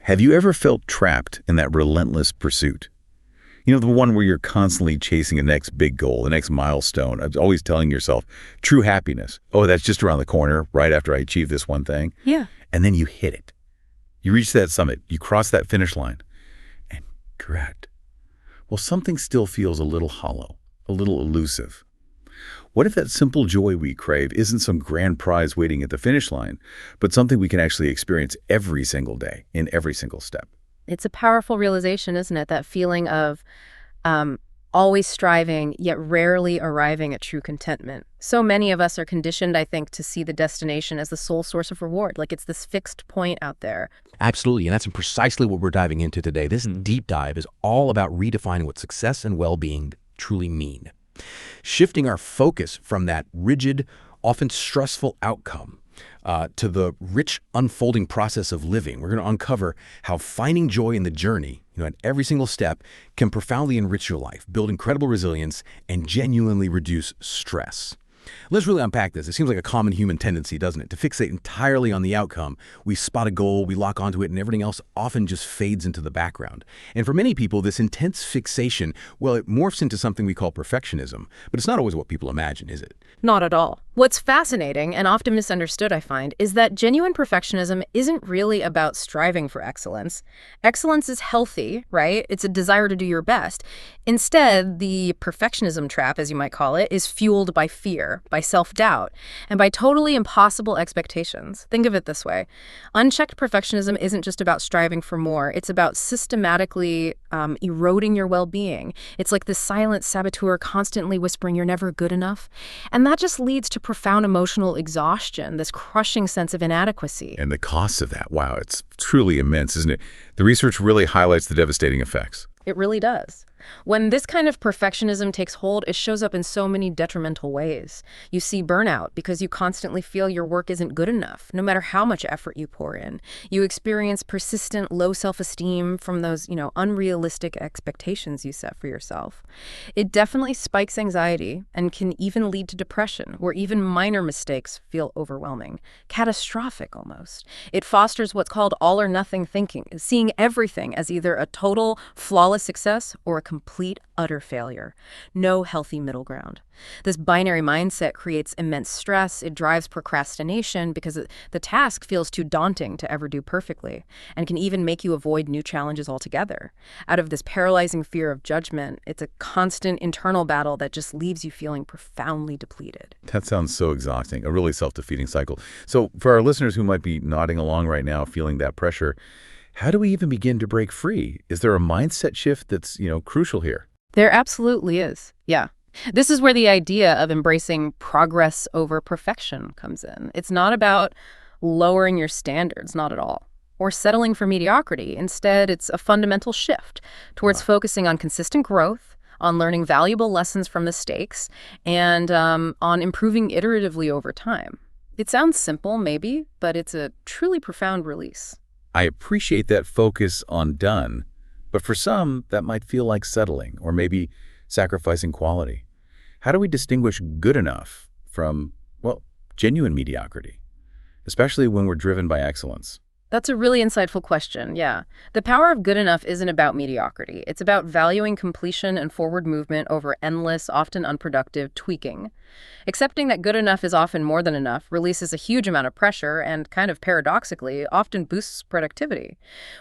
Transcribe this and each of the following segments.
Have you ever felt trapped in that relentless pursuit? You know, the one where you're constantly chasing the next big goal, the next milestone, always telling yourself, true happiness. Oh, that's just around the corner, right after I achieve this one thing. Yeah. And then you hit it. You reach that summit, you cross that finish line, and correct. Well, something still feels a little hollow, a little elusive. What if that simple joy we crave isn't some grand prize waiting at the finish line, but something we can actually experience every single day, in every single step? It's a powerful realization, isn't it? That feeling of always striving, yet rarely arriving at true contentment. So many of us are conditioned, I think, to see the destination as the sole source of reward, like it's this fixed point out there. Absolutely, and that's precisely what we're diving into today. This deep dive is all about redefining what success and well-being truly mean. Shifting our focus from that rigid, often stressful outcome to the rich, unfolding process of living. We're going to uncover how finding joy in the journey, at every single step, can profoundly enrich your life, build incredible resilience, and genuinely reduce stress. Let's really unpack this. It seems like a common human tendency, doesn't it? To fixate entirely on the outcome. We spot a goal, we lock onto it, and everything else often just fades into the background. And for many people, this intense fixation, well, it morphs into something we call perfectionism. But it's not always what people imagine, is it? Not at all. What's fascinating, and often misunderstood, I find, is that genuine perfectionism isn't really about striving for excellence. Excellence is healthy, right? It's a desire to do your best. Instead, the perfectionism trap, as you might call it, is fueled by fear, by self-doubt, and by totally impossible expectations. Think of it this way. Unchecked perfectionism isn't just about striving for more. It's about systematically eroding your well-being. It's like this silent saboteur constantly whispering you're never good enough. And that just leads to profound emotional exhaustion, this crushing sense of inadequacy. And the cost of that, wow, it's truly immense, isn't it? The research really highlights the devastating effects. It really does. When this kind of perfectionism takes hold, it shows up in so many detrimental ways. You see burnout because you constantly feel your work isn't good enough, no matter how much effort you pour in. You experience persistent low self-esteem from those, unrealistic expectations you set for yourself. It definitely spikes anxiety and can even lead to depression, where even minor mistakes feel overwhelming, catastrophic almost. It fosters what's called all or nothing thinking, seeing everything as either a total flawless success or a complete, utter failure. No healthy middle ground. This binary mindset creates immense stress. It drives procrastination because the task feels too daunting to ever do perfectly, and can even make you avoid new challenges altogether. Out of this paralyzing fear of judgment, it's a constant internal battle that just leaves you feeling profoundly depleted. That sounds so exhausting, a really self-defeating cycle. So for our listeners who might be nodding along right now, feeling that pressure, how do we even begin to break free? Is there a mindset shift that's, crucial here? There absolutely is. Yeah. This is where the idea of embracing progress over perfection comes in. It's not about lowering your standards, not at all, or settling for mediocrity. Instead, it's a fundamental shift towards focusing on consistent growth, on learning valuable lessons from mistakes, and on improving iteratively over time. It sounds simple, maybe, but it's a truly profound release. I appreciate that focus on done, but for some, that might feel like settling or maybe sacrificing quality. How do we distinguish good enough from, genuine mediocrity, especially when we're driven by excellence? That's a really insightful question, yeah. The power of good enough isn't about mediocrity. It's about valuing completion and forward movement over endless, often unproductive tweaking. Accepting that good enough is often more than enough releases a huge amount of pressure and, kind of paradoxically, often boosts productivity.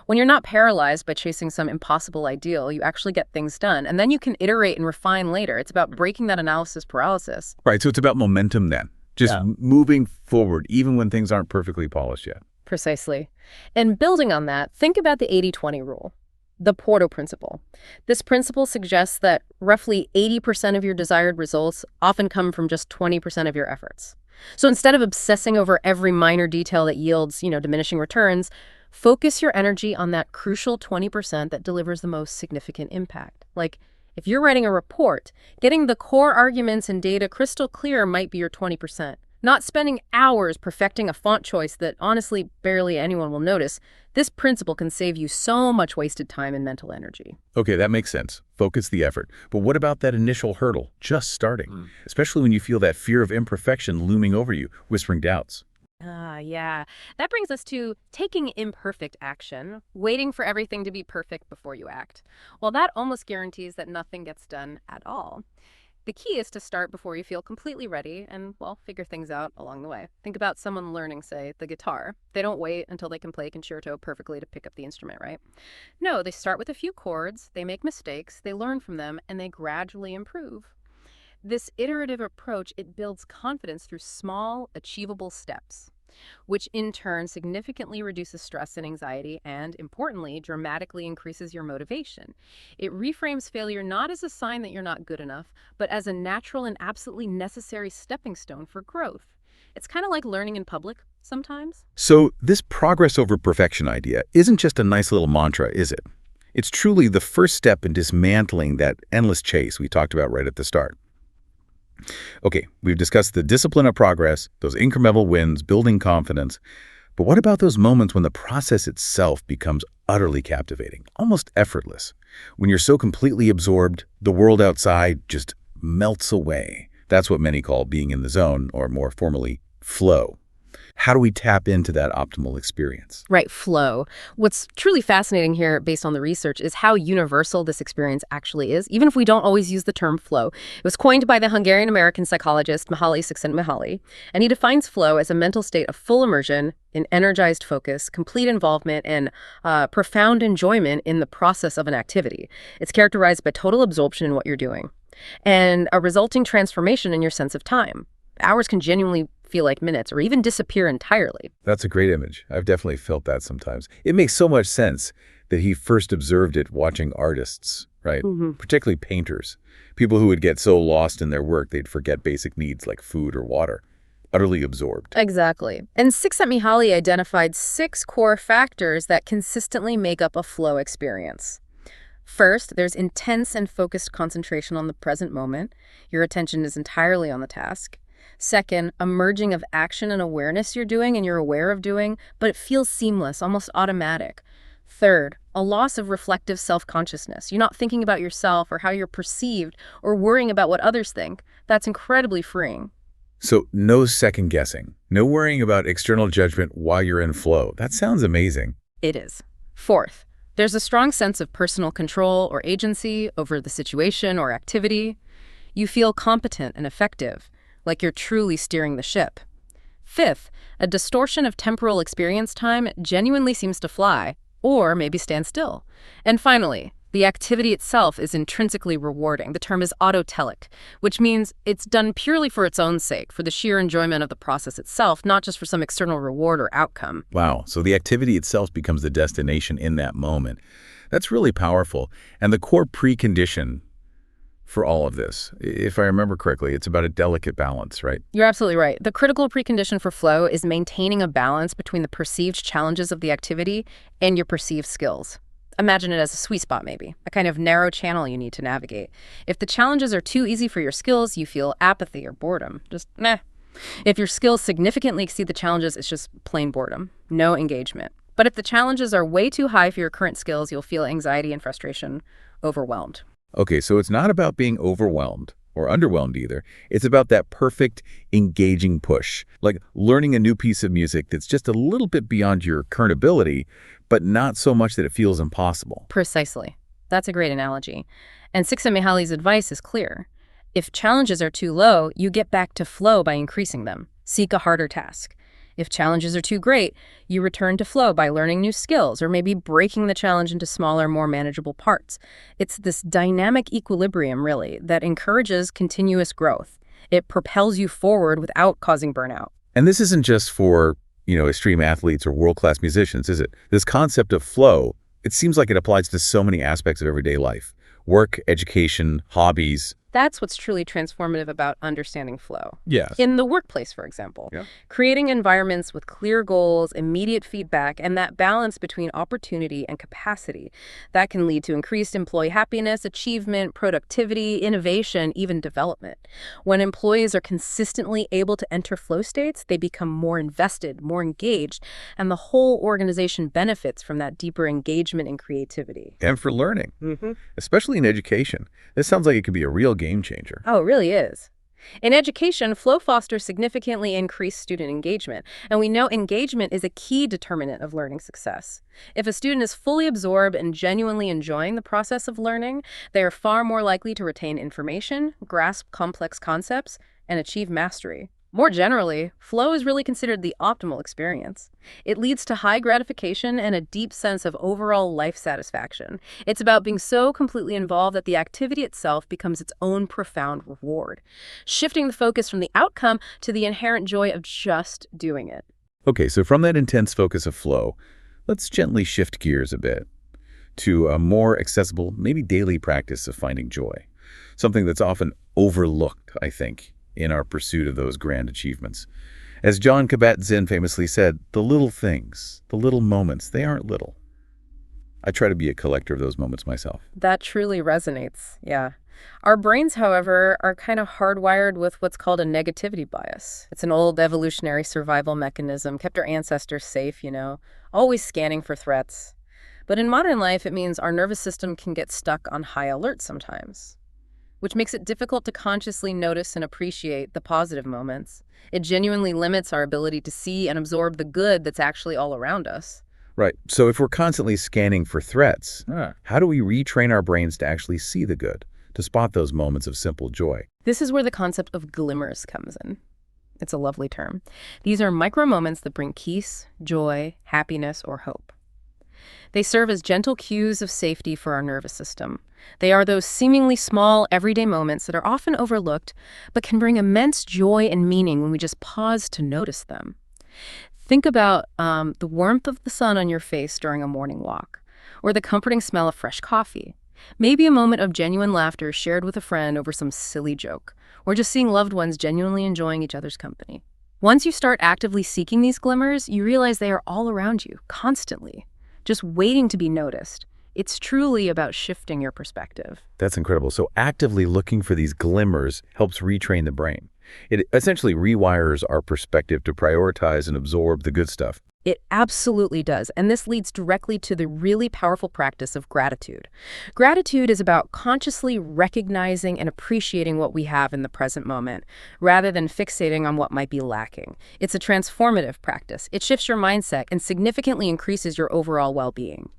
When you're not paralyzed by chasing some impossible ideal, you actually get things done, and then you can iterate and refine later. It's about breaking that analysis paralysis. Right, so it's about momentum then, just moving forward, even when things aren't perfectly polished yet. Precisely. And building on that, think about the 80-20 rule, the Pareto principle. This principle suggests that roughly 80% of your desired results often come from just 20% of your efforts. So instead of obsessing over every minor detail that yields, diminishing returns, focus your energy on that crucial 20% that delivers the most significant impact. Like, if you're writing a report, getting the core arguments and data crystal clear might be your 20%. Not spending hours perfecting a font choice that honestly barely anyone will notice. This principle can save you so much wasted time and mental energy. Okay, that makes sense. Focus the effort. But what about that initial hurdle, just starting? Especially when you feel that fear of imperfection looming over you, whispering doubts. Yeah. That brings us to taking imperfect action, waiting for everything to be perfect before you act. Well, that almost guarantees that nothing gets done at all. The key is to start before you feel completely ready and, well, figure things out along the way. Think about someone learning, say, the guitar. They don't wait until they can play concerto perfectly to pick up the instrument, right? No, they start with a few chords, they make mistakes, they learn from them, and they gradually improve. This iterative approach, it builds confidence through small, achievable steps, which in turn significantly reduces stress and anxiety and, importantly, dramatically increases your motivation. It reframes failure not as a sign that you're not good enough, but as a natural and absolutely necessary stepping stone for growth. It's kind of like learning in public sometimes. So this progress over perfection idea isn't just a nice little mantra, is it? It's truly the first step in dismantling that endless chase we talked about right at the start. Okay, we've discussed the discipline of progress, those incremental wins, building confidence. But what about those moments when the process itself becomes utterly captivating, almost effortless? When you're so completely absorbed, the world outside just melts away. That's what many call being in the zone, or more formally, flow. How do we tap into that optimal experience? Right, flow. What's truly fascinating here, based on the research, is how universal this experience actually is, even if we don't always use the term flow. It was coined by the Hungarian-American psychologist Mihaly Csikszentmihalyi, and he defines flow as a mental state of full immersion, in energized focus, complete involvement, and profound enjoyment in the process of an activity. It's characterized by total absorption in what you're doing, and a resulting transformation in your sense of time. Hours can genuinely feel like minutes or even disappear entirely. That's a great image. I've definitely felt that sometimes. It makes so much sense that he first observed it watching artists, right? Particularly painters. People who would get so lost in their work they'd forget basic needs like food or water. Utterly absorbed. Exactly. And Csikszentmihalyi identified 6 core factors that consistently make up a flow experience. First, there's intense and focused concentration on the present moment. Your attention is entirely on the task. Second, a merging of action and awareness you're doing and you're aware of doing, but it feels seamless, almost automatic. Third, a loss of reflective self-consciousness. You're not thinking about yourself or how you're perceived or worrying about what others think. That's incredibly freeing. So no second guessing, no worrying about external judgment while you're in flow. That sounds amazing. It is. Fourth, there's a strong sense of personal control or agency over the situation or activity. You feel competent and effective, like you're truly steering the ship. Fifth, a distortion of temporal experience time genuinely seems to fly, or maybe stand still. And finally, the activity itself is intrinsically rewarding. The term is autotelic, which means it's done purely for its own sake, for the sheer enjoyment of the process itself, not just for some external reward or outcome. Wow, so the activity itself becomes the destination in that moment. That's really powerful. And the core precondition for all of this, if I remember correctly, it's about a delicate balance, right? You're absolutely right. The critical precondition for flow is maintaining a balance between the perceived challenges of the activity and your perceived skills. Imagine it as a sweet spot, maybe, a kind of narrow channel you need to navigate. If the challenges are too easy for your skills, you feel apathy or boredom. Just meh. If your skills significantly exceed the challenges, it's just plain boredom, no engagement. But if the challenges are way too high for your current skills, you'll feel anxiety and frustration, overwhelmed. Okay, so it's not about being overwhelmed or underwhelmed either. It's about that perfect, engaging push, like learning a new piece of music that's just a little bit beyond your current ability, but not so much that it feels impossible. Precisely. That's a great analogy. And Csikszentmihalyi's advice is clear. If challenges are too low, you get back to flow by increasing them. Seek a harder task. If challenges are too great, you return to flow by learning new skills or maybe breaking the challenge into smaller, more manageable parts. It's this dynamic equilibrium, really, that encourages continuous growth. It propels you forward without causing burnout. And this isn't just for, extreme athletes or world-class musicians, is it? This concept of flow, it seems like it applies to so many aspects of everyday life. Work, education, hobbies. That's what's truly transformative about understanding flow. Yes. In the workplace, for example, creating environments with clear goals, immediate feedback, and that balance between opportunity and capacity, that can lead to increased employee happiness, achievement, productivity, innovation, even development. When employees are consistently able to enter flow states, they become more invested, more engaged, and the whole organization benefits from that deeper engagement and creativity. And for learning, especially in education. This sounds like it could be a real game changer. Oh, it really is. In education, flow fosters significantly increased student engagement, and we know engagement is a key determinant of learning success. If a student is fully absorbed and genuinely enjoying the process of learning, they are far more likely to retain information, grasp complex concepts, and achieve mastery. More generally, flow is really considered the optimal experience. It leads to high gratification and a deep sense of overall life satisfaction. It's about being so completely involved that the activity itself becomes its own profound reward, shifting the focus from the outcome to the inherent joy of just doing it. Okay, so from that intense focus of flow, let's gently shift gears a bit to a more accessible, maybe daily practice of finding joy. Something that's often overlooked, I think, in our pursuit of those grand achievements. As Jon Kabat-Zinn famously said, the little things, the little moments, they aren't little. I try to be a collector of those moments myself. That truly resonates, yeah. Our brains, however, are kind of hardwired with what's called a negativity bias. It's an old evolutionary survival mechanism, kept our ancestors safe, always scanning for threats. But in modern life, it means our nervous system can get stuck on high alert sometimes, which makes it difficult to consciously notice and appreciate the positive moments. It genuinely limits our ability to see and absorb the good that's actually all around us. Right. So if we're constantly scanning for threats, how do we retrain our brains to actually see the good, to spot those moments of simple joy? This is where the concept of glimmers comes in. It's a lovely term. These are micro moments that bring peace, joy, happiness, or hope. They serve as gentle cues of safety for our nervous system. They are those seemingly small, everyday moments that are often overlooked, but can bring immense joy and meaning when we just pause to notice them. Think about the warmth of the sun on your face during a morning walk, or the comforting smell of fresh coffee. Maybe a moment of genuine laughter shared with a friend over some silly joke, or just seeing loved ones genuinely enjoying each other's company. Once you start actively seeking these glimmers, you realize they are all around you, constantly, just waiting to be noticed. It's truly about shifting your perspective. That's incredible. So actively looking for these glimmers helps retrain the brain. It essentially rewires our perspective to prioritize and absorb the good stuff. It absolutely does, and this leads directly to the really powerful practice of gratitude. Gratitude is about consciously recognizing and appreciating what we have in the present moment, rather than fixating on what might be lacking. It's a transformative practice. It shifts your mindset and significantly increases your overall well-being.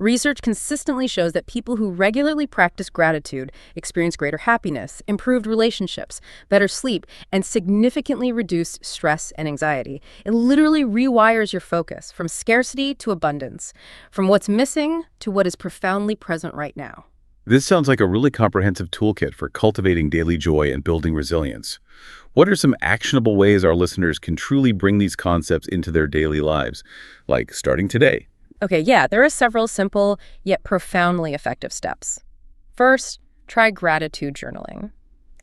Research consistently shows that people who regularly practice gratitude experience greater happiness, improved relationships, better sleep, and significantly reduced stress and anxiety. It literally rewires your focus from scarcity to abundance, from what's missing to what is profoundly present right now. This sounds like a really comprehensive toolkit for cultivating daily joy and building resilience. What are some actionable ways our listeners can truly bring these concepts into their daily lives, like starting today? Okay, yeah, there are several simple yet profoundly effective steps. First, try gratitude journaling.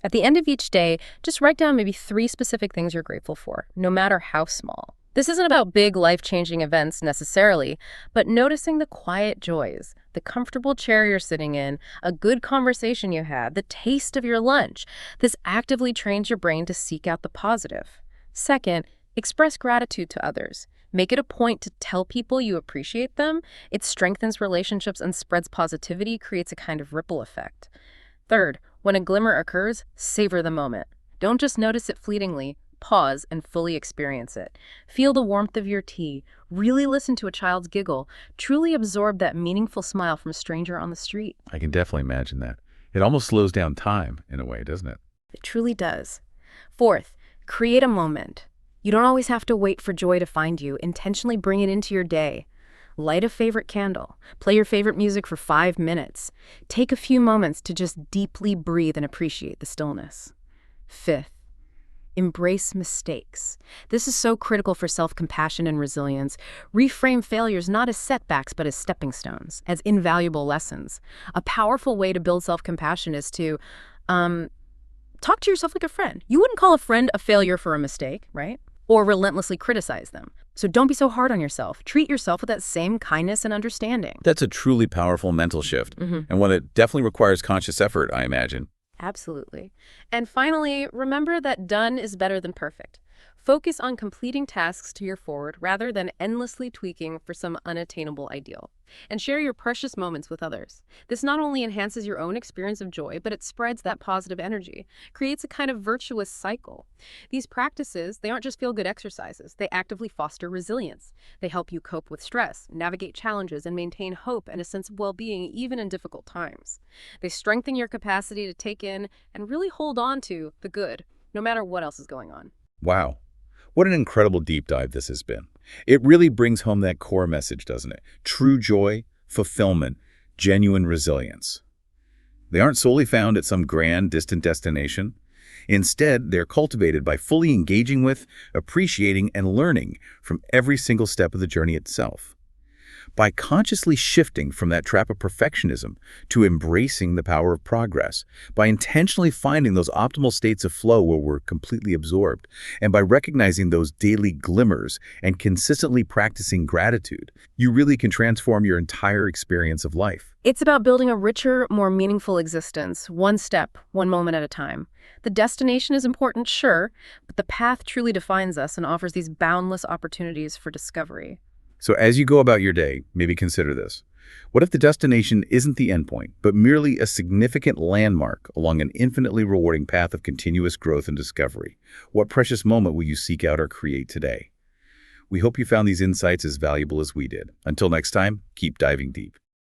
At the end of each day, just write down maybe 3 specific things you're grateful for, no matter how small. This isn't about big life-changing events necessarily, but noticing the quiet joys, the comfortable chair you're sitting in, a good conversation you had, the taste of your lunch. This actively trains your brain to seek out the positive. Second, express gratitude to others. Make it a point to tell people you appreciate them. It strengthens relationships and spreads positivity, creates a kind of ripple effect. Third, when a glimmer occurs, savor the moment. Don't just notice it fleetingly. Pause and fully experience it. Feel the warmth of your tea. Really listen to a child's giggle. Truly absorb that meaningful smile from a stranger on the street. I can definitely imagine that. It almost slows down time in a way, doesn't it? It truly does. Fourth, create a moment. You don't always have to wait for joy to find you. Intentionally bring it into your day. Light a favorite candle. Play your favorite music for 5 minutes. Take a few moments to just deeply breathe and appreciate the stillness. Fifth, embrace mistakes. This is so critical for self-compassion and resilience. Reframe failures not as setbacks, but as stepping stones, as invaluable lessons. A powerful way to build self-compassion is to talk to yourself like a friend. You wouldn't call a friend a failure for a mistake, right? Or relentlessly criticize them. So don't be so hard on yourself. Treat yourself with that same kindness and understanding. That's a truly powerful mental shift, and one that definitely requires conscious effort, I imagine. Absolutely. And finally, remember that done is better than perfect. Focus on completing tasks to your forward rather than endlessly tweaking for some unattainable ideal. And share your precious moments with others. This not only enhances your own experience of joy, but it spreads that positive energy, creates a kind of virtuous cycle. These practices, they aren't just feel-good exercises. They actively foster resilience. They help you cope with stress, navigate challenges, and maintain hope and a sense of well-being even in difficult times. They strengthen your capacity to take in and really hold on to the good, no matter what else is going on. Wow. What an incredible deep dive this has been. It really brings home that core message, doesn't it? True joy, fulfillment, genuine resilience. They aren't solely found at some grand, distant destination. Instead, they're cultivated by fully engaging with, appreciating, and learning from every single step of the journey itself. By consciously shifting from that trap of perfectionism to embracing the power of progress, by intentionally finding those optimal states of flow where we're completely absorbed, and by recognizing those daily glimmers and consistently practicing gratitude, you really can transform your entire experience of life. It's about building a richer, more meaningful existence, one step, one moment at a time. The destination is important, sure, but the path truly defines us and offers these boundless opportunities for discovery. So as you go about your day, maybe consider this. What if the destination isn't the endpoint, but merely a significant landmark along an infinitely rewarding path of continuous growth and discovery? What precious moment will you seek out or create today? We hope you found these insights as valuable as we did. Until next time, keep diving deep.